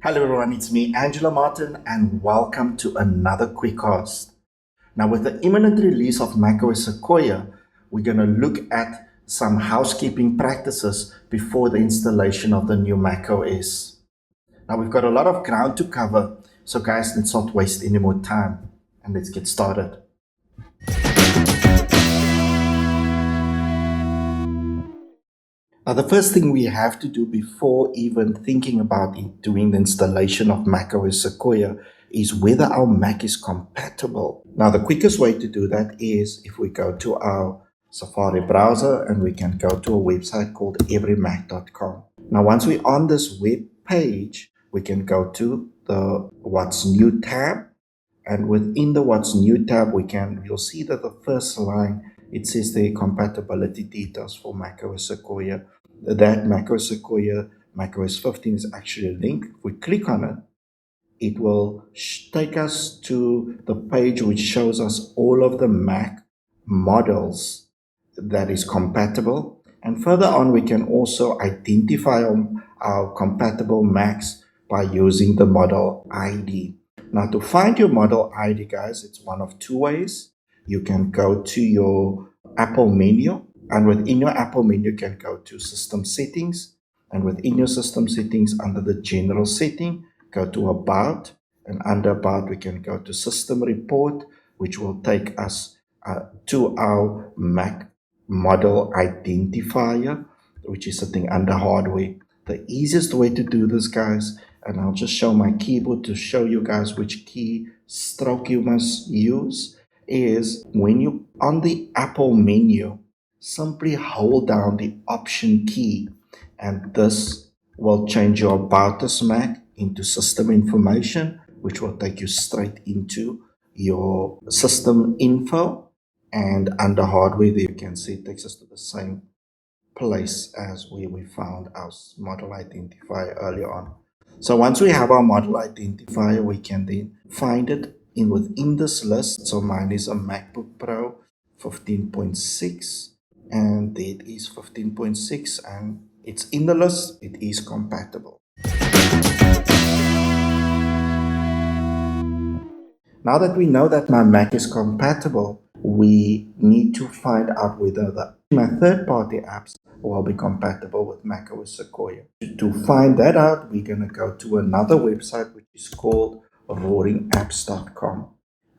Hello everyone, it's me, Angela Martin, and welcome to another quickcast. Now, with the imminent release of macOS Sequoia, we're going to look at some housekeeping practices before the installation of the new macOS. Now, we've got a lot of ground to cover, so guys, let's not waste any more time and let's get started. Now, the first thing we have to do before even thinking about doing the installation of macOS Sequoia is whether our Mac is compatible. Now, the quickest way to do that is if we go to our Safari browser and we can go to a website called everymac.com. Now, once we're on this web page, we can go to the What's New tab. And within the What's New tab, you'll see that the first line, it says the compatibility details for macOS Sequoia. That macOS Sequoia, macOS 15 is actually a link. If we click on it, it will take us to the page which shows us all of the Mac models that is compatible. And further on, we can also identify our compatible Macs by using the model ID. Now, to find your model ID, guys, it's one of two ways. You can go to your Apple menu, and within your Apple menu, you can go to System Settings, and within your System Settings, under the General Setting, go to About, and under About, we can go to System Report, which will take us to our Mac model identifier, which is sitting under Hardware. The easiest way to do this, guys, and I'll just show my keyboard to show you guys which key stroke you must use, is when you on the Apple menu, simply hold down the Option key, and this will change your About This Mac into System Information, which will take you straight into your System Info. And under Hardware, there you can see it takes us to the same place as where we found our model identifier earlier on. So once we have our model identifier, we can then find it within this list. So mine is a MacBook Pro 15.6, and that is 15.6, and it's in the list. It is compatible. Now that we know that my Mac is compatible, we need to find out whether my third-party apps will be compatible with macOS Sequoia. To find that out, we're going to go to another website which is called roaringapps.com.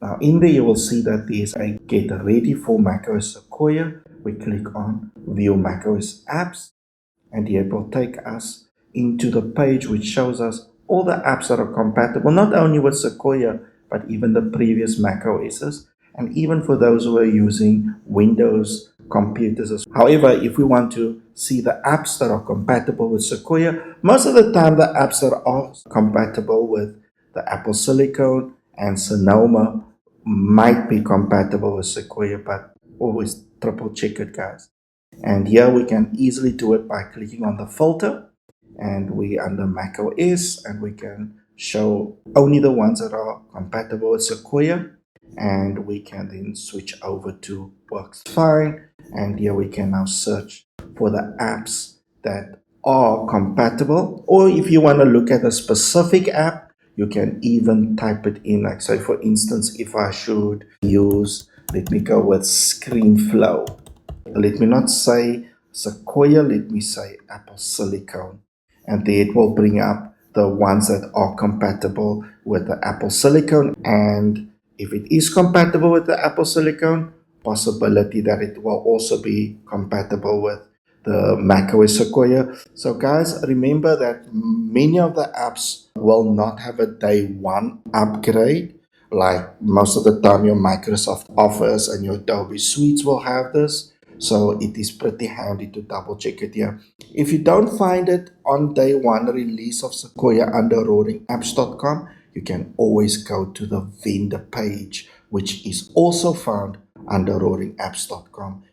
Now, in there you will see that there's a Get Ready for macOS Sequoia. We click on View macOS Apps, and here it will take us into the page which shows us all the apps that are compatible, not only with Sequoia, but even the previous Mac OSs, and even for those who are using Windows computers. However, if we want to see the apps that are compatible with Sequoia, most of the time the apps that are compatible with the Apple Silicon and Sonoma might be compatible with Sequoia, but always triple check it, guys. And here we can easily do it by clicking on the filter, and we under Mac OS, and we can show only the ones that are compatible with Sequoia, and we can then switch over to Works Fine, and here we can now search for the apps that are compatible. Or if you want to look at a specific app, you can even type it in, like say for instance, if I should use, let me go with ScreenFlow. Let me not say Sequoia, let me say Apple Silicon, and there it will bring up the ones that are compatible with the Apple Silicon. And if it is compatible with the Apple Silicon, possibility that it will also be compatible with the macOS Sequoia. So guys, remember that many of the apps will not have a day one upgrade. Like most of the time your Microsoft Office and your Adobe Suites will have this. So it is pretty handy to double check it here. If you don't find it on day one release of Sequoia under roaringapps.com, you can always go to the vendor page, which is also found under roaringapps.com.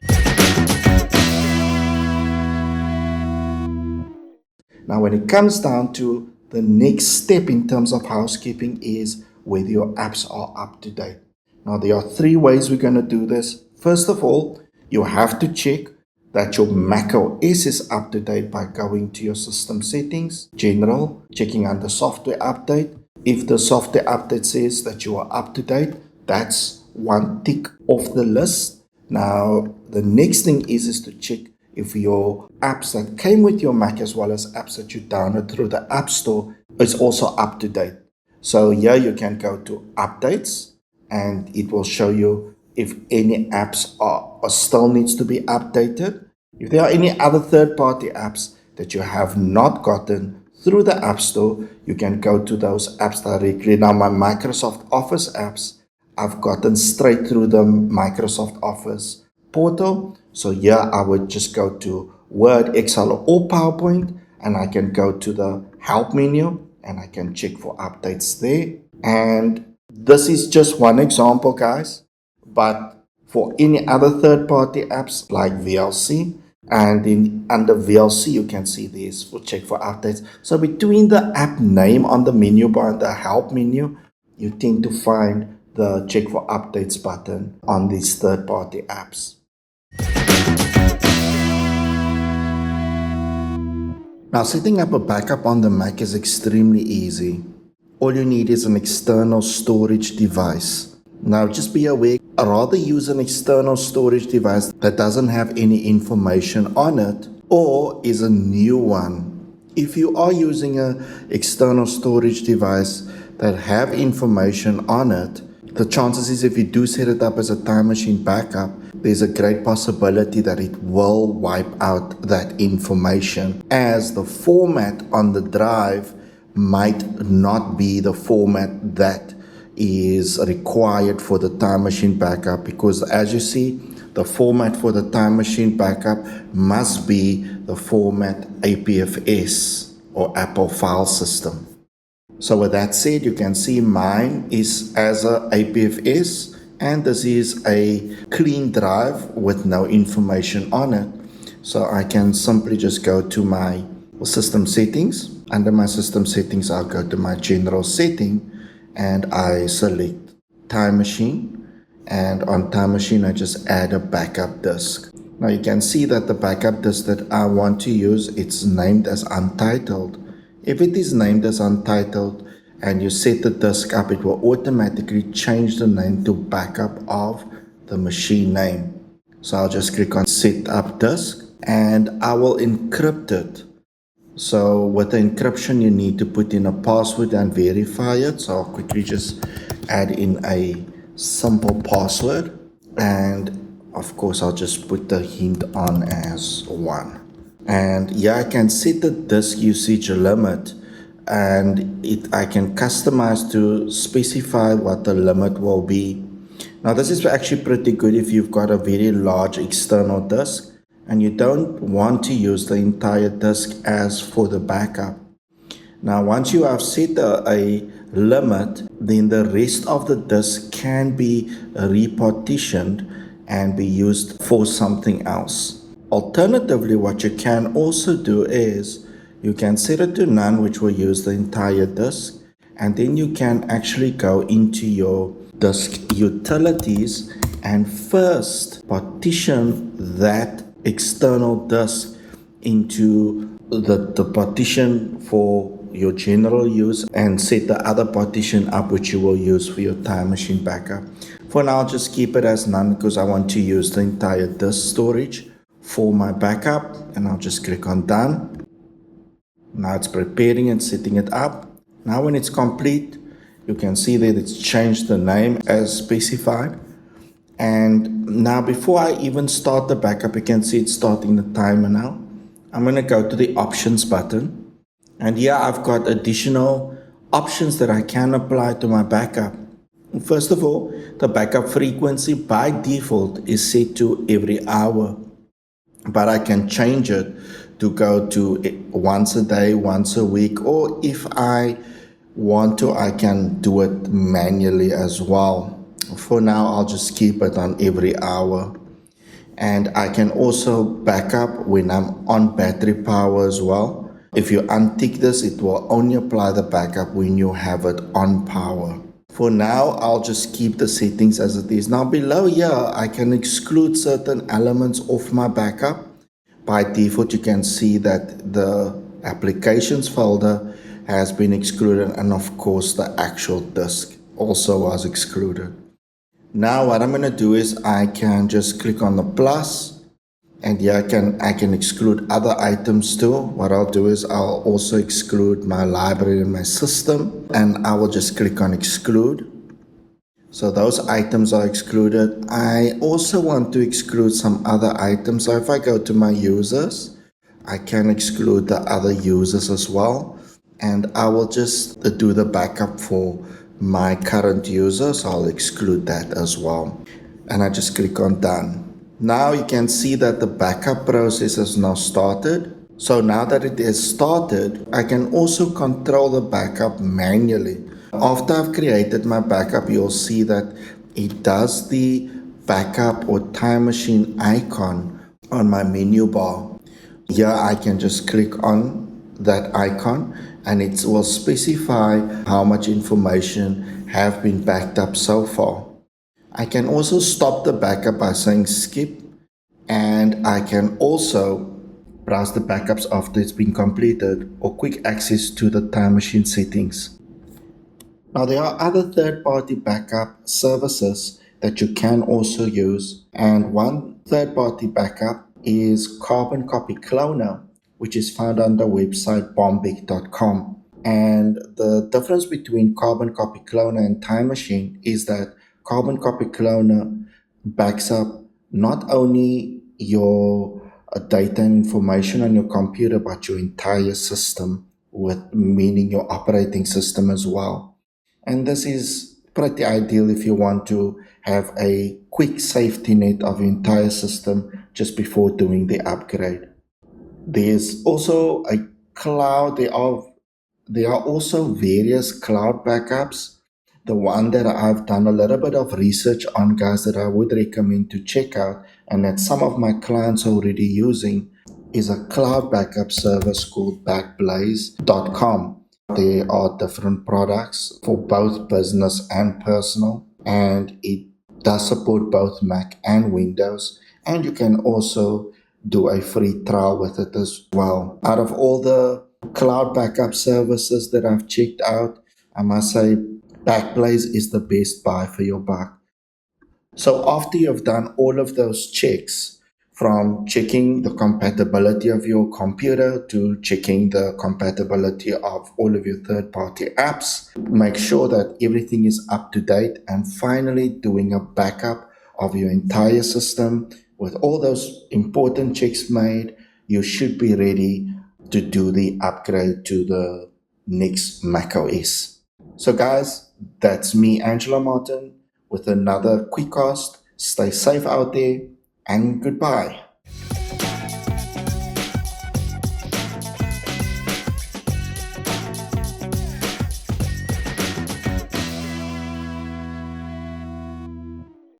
Now, when it comes down to the next step in terms of housekeeping is whether your apps are up to date. Now, there are three ways we're going to do this. First of all, you have to check that your macOS is up to date by going to your system settings, general, checking under software update. If the software update says that you are up to date, that's one tick off the list. Now, the next thing is to check if your apps that came with your Mac as well as apps that you download through the App Store is also up to date. So here you can go to updates and it will show you if any apps are still needs to be updated. If there are any other third-party apps that you have not gotten through the App Store, you can go to those apps directly. Now my Microsoft Office apps, I've gotten straight through the Microsoft Office portal. So here I would just go to Word, Excel, or PowerPoint, and I can go to the Help menu and I can check for updates there. And this is just one example, guys, but for any other third-party apps like VLC, and in under VLC you can see this for check for updates. So between the app name on the menu bar and the help menu, you tend to find the check for updates button on these third-party apps. Now, setting up a backup on the Mac is extremely easy. All you need is an external storage device. Now, just be aware, I'd rather use an external storage device that doesn't have any information on it or is a new one. If you are using an external storage device that have information on it, the chances is if you do set it up as a time machine backup, there's a great possibility that it will wipe out that information, as the format on the drive might not be the format that is required for the time machine backup, because as you see, the format for the time machine backup must be the format APFS or Apple File System. So with that said, you can see mine is as a APFS, and this is a clean drive with no information on it. So I can simply just go to my system settings. Under my system settings, I'll go to my general setting and I select time machine, and on time machine I just add a backup disk. Now you can see that the backup disk that I want to use, it's named as untitled. If it is named as untitled and you set the disk up, it will automatically change the name to backup of the machine name. So I'll just click on set up disk and I will encrypt it. So with the encryption, you need to put in a password and verify it. So I'll quickly just add in a simple password, and of course I'll just put the hint on as 1. And yeah, I can set the disk usage limit, and I can customize to specify what the limit will be. Now this is actually pretty good if you've got a very large external disk and you don't want to use the entire disk as for the backup. Now once you have set a limit, then the rest of the disk can be repartitioned and be used for something else. Alternatively, what you can also do is you can set it to none, which will use the entire disk, and then you can actually go into your disk utilities and first partition that external disk into the partition for your general use, and set the other partition up which you will use for your time machine backup. For now, I'll just keep it as none because I want to use the entire disk storage for my backup, and I'll just click on done. Now it's preparing and setting it up. Now when it's complete, you can see that it's changed the name as specified. And now before I even start the backup, you can see it's starting the timer now. I'm going to go to the options button, and here I've got additional options that I can apply to my backup. First of all, the backup frequency by default is set to every hour, but I can change it to go to once a day, once a week, or if I want to, I can do it manually as well. For now, I'll just keep it on every hour. And I can also back up when I'm on battery power as well. If you untick this, it will only apply the backup when you have it on power. For now, I'll just keep the settings as it is. Now below here, I can exclude certain elements of my backup. By default, you can see that the applications folder has been excluded, and of course the actual disk also was excluded. Now what I'm going to do is I can just click on the plus, and here I can exclude other items too. What I'll do is I'll also exclude my library and my system, and I will just click on exclude. So those items are excluded. I also want to exclude some other items. So if I go to my users, I can exclude the other users as well. And I will just do the backup for my current users. I'll exclude that as well. And I just click on done. Now you can see that the backup process has now started. So now that it has started, I can also control the backup manually. After I've created my backup, you'll see that it does the backup or time machine icon on my menu bar. Here I can just click on that icon and it will specify how much information have been backed up so far. I can also stop the backup by saying skip, and I can also browse the backups after it's been completed or quick access to the time machine settings. Now there are other third-party backup services that you can also use, and one third-party backup is Carbon Copy Cloner, which is found on the website bombig.com. And the difference between Carbon Copy Cloner and Time Machine is that Carbon Copy Cloner backs up not only your data and information on your computer, but your entire system, with meaning your operating system as well. And this is pretty ideal if you want to have a quick safety net of your entire system just before doing the upgrade. There's also a cloud, there are also various cloud backups. The one that I've done a little bit of research on, guys, that I would recommend to check out, and that some of my clients are already using, is a cloud backup service called backblaze.com. There are different products for both business and personal, and it does support both Mac and Windows, and you can also do a free trial with it as well. Out of all the cloud backup services that I've checked out, I must say Backblaze is the best buy for your buck. So after you've done all of those checks, from checking the compatibility of your computer to checking the compatibility of all of your third-party apps, make sure that everything is up to date, and finally doing a backup of your entire system. With all those important checks made, you should be ready to do the upgrade to the next macOS. So guys, that's me, Angela Martin, with another quick cast. Stay safe out there, and goodbye.